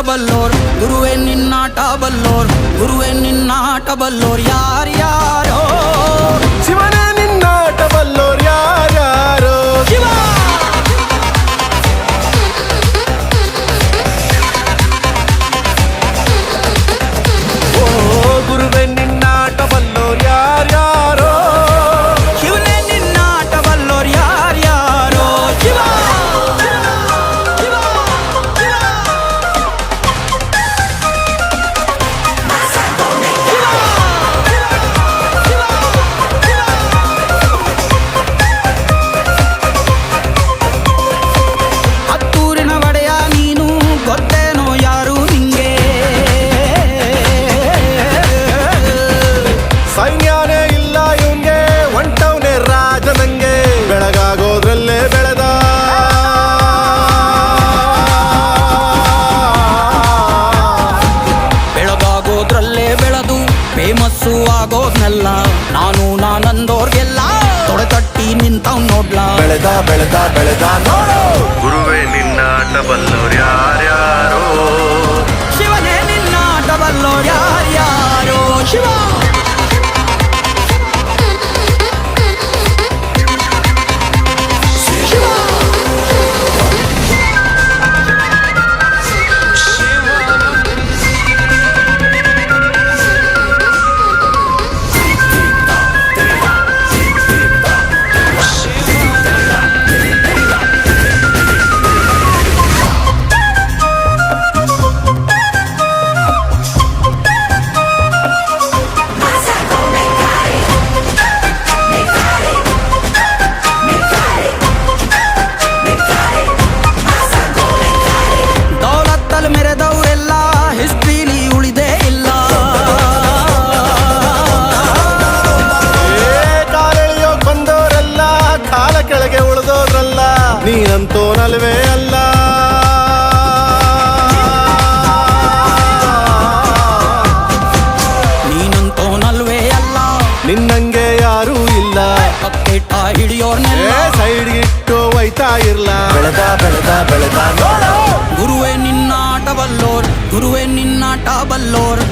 ಬಲ್ಲೋರ್ ಗುರುವೇ ನಿನ್ನಾಟ ಬಲ್ಲೋರ್ ಗುರುವೇ ನಿನ್ನಾಟ ಬಲ್ಲೋರ್ ಯಾರ್ಯಾರೋ ಶಿವನೇ ನಿನ್ನಾಟ ಬಲ್ಲೋರ್ ಯಾರ್ಯಾರೋ ಶಿವ ಓ ಗುರುವೇ ನಿನ್ನಾಟ ಬಲ್ಲೋರ್ ಯಾರ್ಯಾರೋ ಶಿವನೇ ನಿನ್ನಾಟ ಬಲ್ಲೋರ್ ಯಾರ್ಯಾರೋ ಶಿವ ಸೈನ್ಯಾನೇ ಇಲ್ಲ ಇವ್ನ್ಗೆ ಹೊಂಟವ್ನೆ ರಾಜ ನಂಗೆ ಬೆಳಗಾಗೋದ್ರಲ್ಲೇ ಬೆಳೆದ ಬೆಳಗಾಗೋದ್ರಲ್ಲೇ ಬೆಳೆದು ಫೇಮಸ್ಸು ಆಗೋದ್ನೆಲ್ಲ ನಾನಂದೋರ್ಗೆಲ್ಲ ತೊಡೆ ತಟ್ಟಿ ನಿಂತವ್ ನೋಡ್ಲಾ ಬೆಳೆದ ಬೆಳೆದ ಬೆಳೆದ ನೋಡು ಗುರುವೇ ನಿನ್ನಾಟ ಬಲ್ಲೋರ್ ಯಾರ್ಯಾರೋ ಶಿವನೇ ನಿನ್ನಾಟ ಬಲ್ಲೋರ್ ಯಾರ್ಯಾರೋ ಶಿವ ಮೆರೆದವರೆಲ್ಲ ಹಿಸ್ಟ್ರಿಲಿ ಉಳಿದೇ ಇಲ್ಲ ಕಾಲೆಳೆಯೋಕ್ ಬಂದವರೆಲ್ಲ ಕಾಲ ಕೆಳಗೆ ಉಳಿದೋದ್ರಲ್ಲ ನೀನಂತೋನಲ್ವೇ ಅಲ್ಲ ನೀನಂತೋನಲ್ವೇ ಅಲ್ಲ ನಿನ್ನಂಗೆ ಯಾರೂ ಇಲ್ಲ ಪಕ್ಕೇಟ ಹಿಡಿಯೋರ್ನೆಲ್ಲ ಸೈಡ್ ಇಟ್ಟು ಒಯ್ತಾ ಇರ್ಲ ಬೆಳೆದ ಬೆಳೆದ ಬೆಳೆದ ನೋಡು ಗುರುವೇ ನಿನ್ನಾಟ ಬಲ್ಲೋರ್ ಗುರುವೇ ನಿನ್ನಾಟ ಬಲ್ಲೋರ್